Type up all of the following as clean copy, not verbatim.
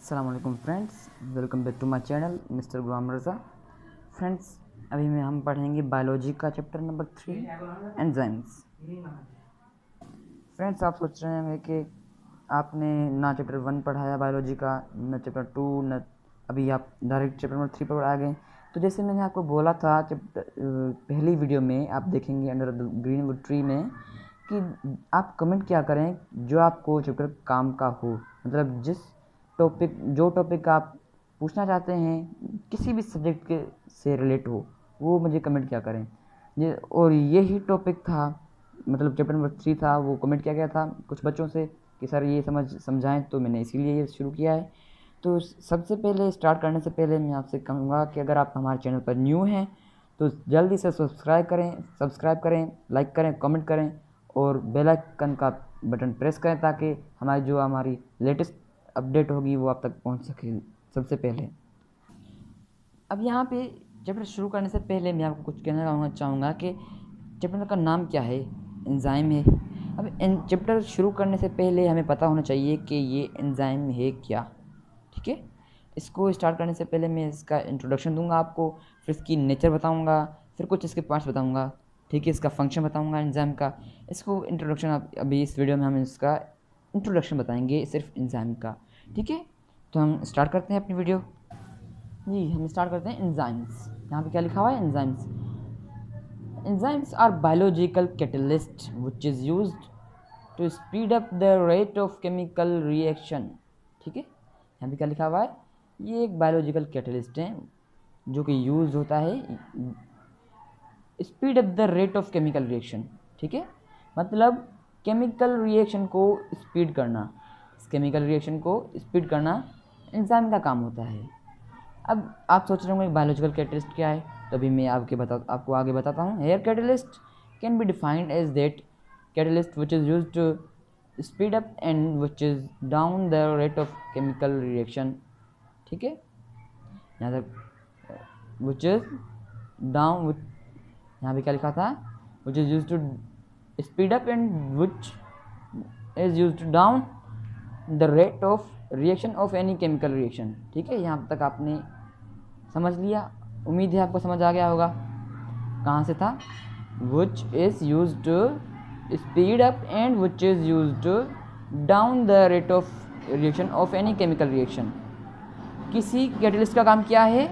अस्सलाम वालेकुम friends, welcome back to my channel mister Ghulam Raza. Friends, अभी हम पढ़ेंगे बायोलॉजी का चैप्टर नंबर 3 एंजाइम्स। फ्रेंड्स, आप सोच रहे होंगे कि आपने ना चैप्टर 1 पढ़ाया बायोलॉजी का, न चैप्टर 2, न अभी आप डायरेक्ट चैप्टर नंबर 3 पर आ गए। तो जैसे मैंने आपको बोला था पहली वीडियो में, आप देखेंगे अंडर द ग्रीनवुड ट्री में कि आप कमेंट क्या करें जो आपको चैप्टर काम का हो, मतलब जो टॉपिक आप पूछना चाहते हैं, किसी भी सब्जेक्ट के से रिलेट हो, वो मुझे कमेंट क्या करें। और यही टॉपिक था, मतलब चैप्टर नंबर 3 था। वो कमेंट किया गया था कुछ बच्चों से कि सर ये समझाएं, तो मैंने इसीलिए ये शुरू किया है। तो सबसे पहले स्टार्ट करने से पहले मैं आपसे कहूँगा कि अगर आप हमारे चैनल पर न्यू हैं तो जल्दी से सब्सक्राइब करें, लाइक करें, कमेंट करें और बेल आइकन का बटन प्रेस करें ताकि हमारी लेटेस्ट अपडेट होगी वो आप तक पहुंच सके सबसे पहले। अब यहाँ पे चैप्टर शुरू करने से पहले मैं आपको कुछ कहना चाहूँगा कि चैप्टर का नाम क्या है, एंजाइम है। अब चैप्टर शुरू करने से पहले हमें पता होना चाहिए कि ये एंजाइम है क्या, ठीक है। इसको स्टार्ट करने से पहले मैं इसका इंट्रोडक्शन दूंगा आपको, फिर इसकी नेचर बताऊंगा, फिर कुछ इसके पार्ट्स बताऊंगा, ठीक है। इसका फंक्शन बताऊंगा एंजाइम का। इसको इंट्रोडक्शन अभी इस वीडियो में हम इसका इंट्रोडक्शन बताएंगे सिर्फ एंजाइम का, ठीक है। तो हम स्टार्ट करते हैं अपनी वीडियो। जी, हम स्टार्ट करते हैं एंजाइम्स। यहाँ पे क्या लिखा हुआ है, enzymes. Enzymes are biological catalyst which is used to speed up the rate of chemical reaction, ठीक है। यहाँ पे क्या लिखा हुआ है, ये एक बायोलॉजिकल कैटलिस्ट है जो कि यूज होता है speed up the rate of chemical reaction, ठीक है। मतलब केमिकल रिएक्शन को स्पीड करना, केमिकल रिएक्शन को स्पीड करना एंजाइम का काम होता है। अब आप सोच रहे होंगे बायोलॉजिकल कैटलिस्ट क्या है, तभी मैं आपको आगे बताता हूँ। Here catalyst can be defined as that catalyst which is used to speed up and which is down the rate of chemical reaction, ठीक है। यहाँ तक विच इज़ डाउन, यहाँ पे क्या लिखा था, which is used to speed up and which is used to down the rate of reaction of any chemical reaction, ठीक है। यहाँ तक आपने समझ लिया, उम्मीद है आपको समझ आ गया होगा। कहाँ से था, which is used to speed up and which is used to down the rate of reaction of any chemical reaction. किसी कैटलिस्ट का काम क्या है,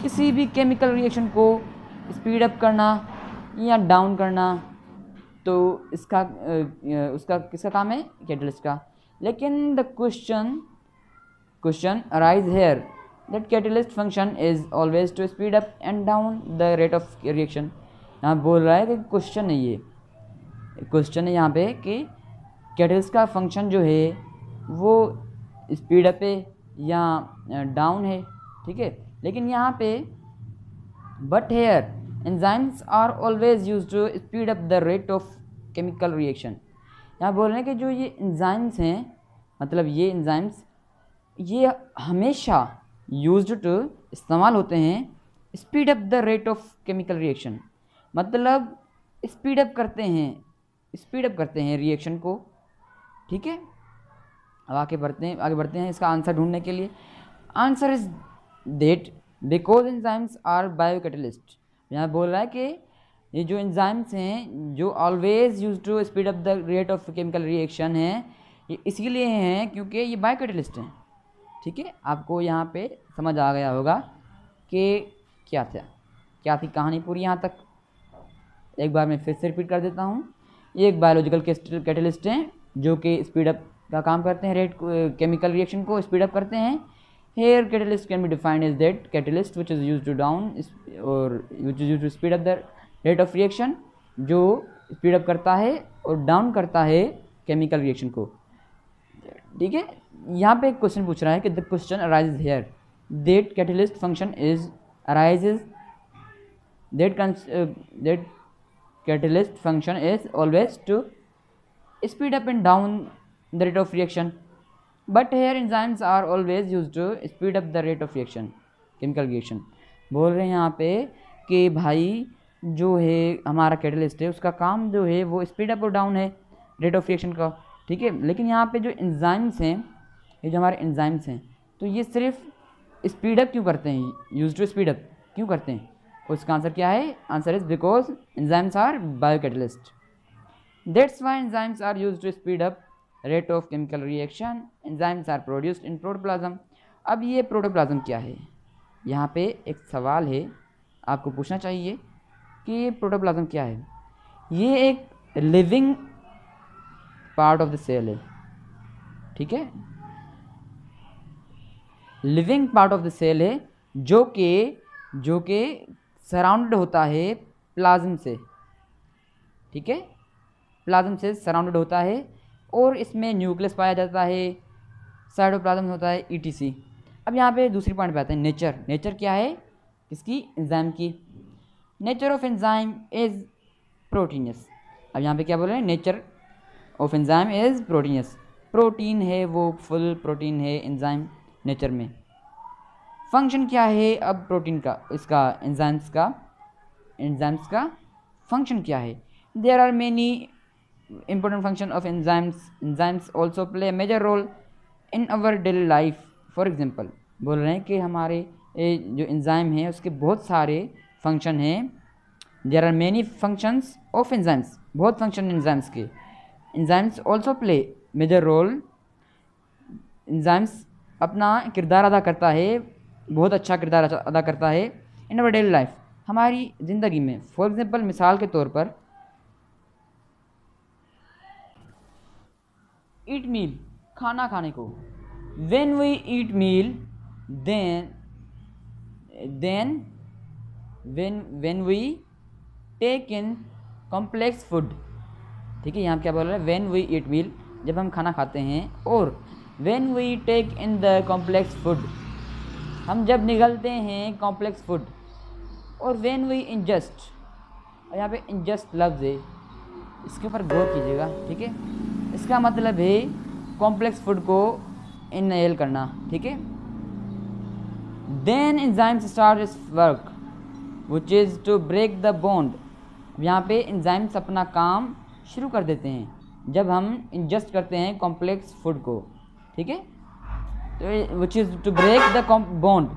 किसी भी केमिकल रिएक्शन को स्पीड अप करना या डाउन करना, तो उसका किसका काम है, कैटलिस्ट का। लेकिन the question arise here that catalyst function is always to speed up and down the rate of reaction। यहाँ बोल रहा है कि क्वेश्चन है, ये क्वेश्चन है यहाँ पे कि कैटलिस्ट का फंक्शन जो है वो स्पीड अप है या डाउन है, ठीक है। लेकिन यहाँ पे but here enzymes are always use to speed up the rate of chemical reaction. यहाँ बोल रहे हैं कि जो ये एंजाइम्स हैं, मतलब ये एंजाइम्स ये हमेशा यूज्ड टू इस्तेमाल होते हैं speed up the rate of chemical reaction, मतलब स्पीड अप करते हैं रिएक्शन को, ठीक है। अब आगे बढ़ते हैं इसका आंसर ढूंढने के लिए। Answer is that because enzymes are biocatalyst. यहाँ बोल रहा है कि ये जो एंजाइम्स हैं जो always use to speed up the rate of chemical reaction है, ये इसीलिए हैं क्योंकि ये बायोकैटलिस्ट हैं, ठीक है। आपको यहाँ पे समझ आ गया होगा कि क्या थी कहानी पूरी यहाँ तक। एक बार मैं फिर से रिपीट कर देता हूँ। ये एक बायोलॉजिकल कैटलिस्ट हैं जो कि स्पीड अप का काम करते हैं, केमिकल रिएक्शन को स्पीड अप करते हैं। Here catalyst can be defined as that catalyst which is use to down और which is use to speed up the rate of reaction, जो स्पीड अप करता है और डाउन करता है केमिकल रिएक्शन को, ठीक है। यहाँ पे एक क्वेश्चन पूछ रहा है कि the question arises here that catalyst function is arises that catalyst function is always to speed up and down the rate of reaction, but here enzymes are always use to speed up the rate of reaction, chemical reaction. बोल रहे हैं यहाँ पे कि भाई जो है हमारा कैटलिस्ट है उसका काम जो है वो स्पीड अप और डाउन है रेट ऑफ रिएक्शन का, ठीक है। लेकिन यहाँ पे जो एंजाइम्स हैं, ये जो हमारे एंजाइम्स हैं तो ये सिर्फ स्पीड अप क्यों करते हैं, यूज टू स्पीड अप क्यों करते हैं? उसका आंसर क्या है? Answer is because enzymes are biocatalyst. That's why enzymes are used to speed up rate of chemical reaction. Enzymes are produced in protoplasm. अब ये प्रोटोप्लाज्म क्या है? यहाँ पे एक सवाल है, आपको पूछना चाहिए कि ये प्रोटोप्लाज्म क्या है। ये एक living part of the cell है, ठीक है, living part of the cell है जो कि सराउंडेड होता है प्लाज्म से, ठीक है, प्लाज्म से सराउंडेड होता है और इसमें न्यूक्लियस पाया जाता है, साइटोप्लाज्म होता है, ईटीसी। अब यहाँ पे दूसरी पॉइंट पे आते हैं, नेचर। नेचर क्या है किसकी? एंजाइम की। Nature of enzyme is proteinaceous. अब यहाँ पे क्या बोल रहे हैं? Nature of enzyme is proteinaceous. Protein है वो, फुल प्रोटीन है एंजाइम नेचर में। फंक्शन क्या है अब प्रोटीन का, इसका एंजाइम्स का फंक्शन क्या है? There are many important function of enzymes also play a major role in our daily life। For example बोल रहे हैं कि हमारे जो एंजाइम है उसके बहुत सारे फंक्शन हैं। There are many functions of enzymes, बहुत फंक्शन एंजाइम्स के। Enzymes also play major role. Enzymes अपना किरदार अदा करता है, बहुत अच्छा किरदार अदा करता है इन अवर डेली लाइफ, हमारी ज़िंदगी में। फॉर एग्जाम्पल मिसाल के तौर पर ईट मील, खाना खाने को। When we eat meal when we take in complex food, ठीक है, यहाँ क्या बोल रहा है? व्हेन वी ईट मील, जब हम खाना खाते हैं, और when we take in the complex food, हम जब निगलते हैं कॉम्प्लेक्स फूड, और व्हेन वी इंजस्ट, यहाँ पे इंजस्ट लफ्ज़ है, इसके ऊपर गौर कीजिएगा, ठीक है। इसका मतलब है कॉम्प्लेक्स फूड को इनहेल करना, ठीक है। Then enzymes start its work which is to break the bond. यहाँ पे एंजाइम्स अपना काम शुरू कर देते हैं जब हम इंजस्ट करते हैं कॉम्प्लेक्स फूड को, ठीक है, तो which is to break the bond.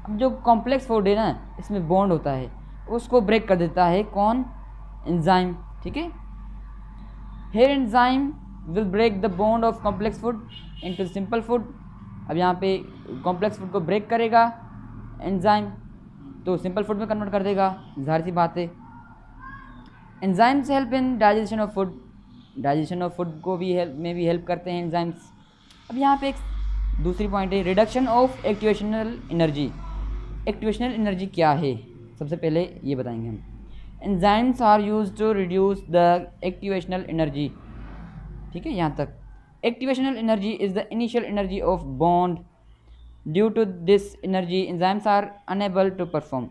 अब जो कॉम्प्लेक्स फूड है ना, इसमें बॉन्ड होता है, उसको ब्रेक कर देता है कौन? एंजाइम, ठीक है। Here enzyme will break the bond of complex food into simple food। अब यहाँ पे कॉम्प्लेक्स फूड को ब्रेक करेगा एंजाइम, तो सिंपल फूड में कन्वर्ट कर देगा, जाहिर सी बात है। Enzymes help in digestion of food, digestion of food को भी हेल्प करते हैं एंजाइम्स। अब यहाँ पे एक दूसरी पॉइंट है, reduction of activational energy. Activational energy क्या है, सबसे पहले ये बताएंगे हम। Enzymes are use to reduce the activational energy, ठीक है, यहाँ तक। Activational energy is the initial energy of bond. Due to this energy enzymes are unable to perform.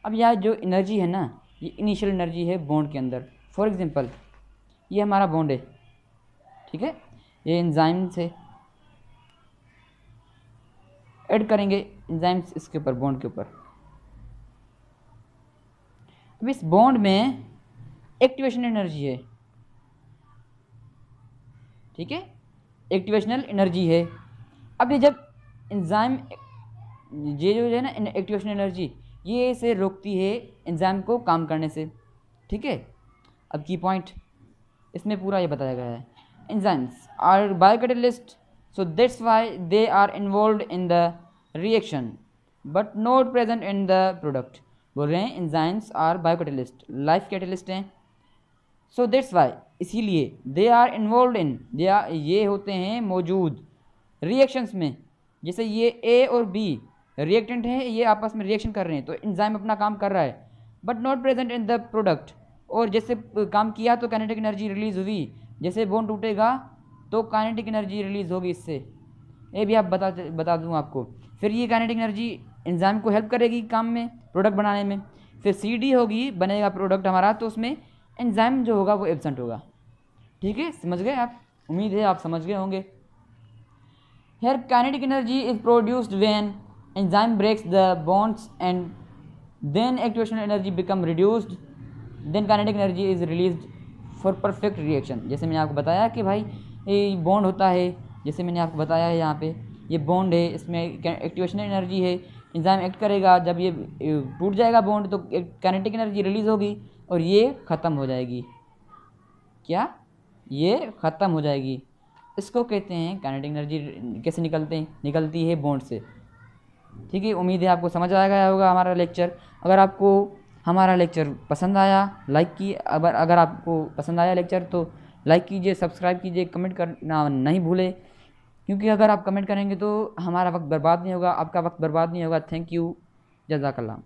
अब यह जो एनर्जी है ना, ये इनिशियल एनर्जी है बॉन्ड के अंदर। फॉर एग्जांपल ये हमारा बॉन्ड है, ठीक है, ये एंजाइम से ऐड करेंगे एंजाइम्स इसके ऊपर, बॉन्ड के ऊपर। अब इस बॉन्ड में एक्टिवेशन एनर्जी है, ठीक है, एक्टिवेशनल एनर्जी है। अब ये जब एंजाइम, ये जो है ना एक्टिवेशन एनर्जी, ये इसे रोकती है एंजाइम को काम करने से, ठीक है। अब की पॉइंट इसमें पूरा ये बताया गया है, enzymes are biocatalyst, so that's why they are involved in the reaction but not present in the product. बोल रहे हैं enzymes are biocatalyst, life catalyst हैं। सो दैट्स वाई, इसीलिए दे आर इन्वॉल्व इन, ये होते हैं मौजूद रिएक्शंस में। जैसे ये ए और बी रिएक्टेंट हैं, ये आपस में रिएक्शन कर रहे हैं, तो एंजाइम अपना काम कर रहा है, but not present in the product. और जैसे काम किया तो काइनेटिक एनर्जी रिलीज़ हुई, जैसे बॉन्ड टूटेगा तो काइनेटिक एनर्जी रिलीज़ होगी इससे, ये भी आप बता दूँ आपको। फिर ये काइनेटिक एनर्जी एंजाइम को हेल्प करेगी काम में, प्रोडक्ट बनाने में। फिर CD होगी, बनेगा प्रोडक्ट हमारा, तो उसमें एंजाइम जो होगा वो एब्सेंट होगा, ठीक है, समझ गए आप? उम्मीद है आप समझ गए होंगे। Here kinetic energy is produced when enzyme breaks the bonds and then activation energy become reduced, then kinetic energy is released for perfect reaction. जैसे मैंने आपको बताया कि भाई ये बॉन्ड होता है, जैसे मैंने आपको बताया है यहाँ पे, ये बॉन्ड है, इसमें एक्टिवेशन एनर्जी है, एंजाइम एक्ट करेगा, जब ये टूट जाएगा बॉन्ड तो काइनेटिक एनर्जी रिलीज़ होगी और ये ख़त्म हो जाएगी। क्या? ये ख़त्म हो जाएगी। इसको कहते हैं काइनेटिक एनर्जी कैसे निकलती है बॉन्ड से। ठीक है, उम्मीद है आपको समझ आ गया होगा हमारा लेक्चर। अगर आपको हमारा लेक्चर पसंद आया अगर आपको पसंद आया लेक्चर तो लाइक कीजिए, सब्सक्राइब कीजिए, कमेंट करना नहीं भूलें, क्योंकि अगर आप कमेंट करेंगे तो हमारा वक्त बर्बाद नहीं होगा, आपका वक्त बर्बाद नहीं होगा। थैंक यू, जज़ाकल्लाह।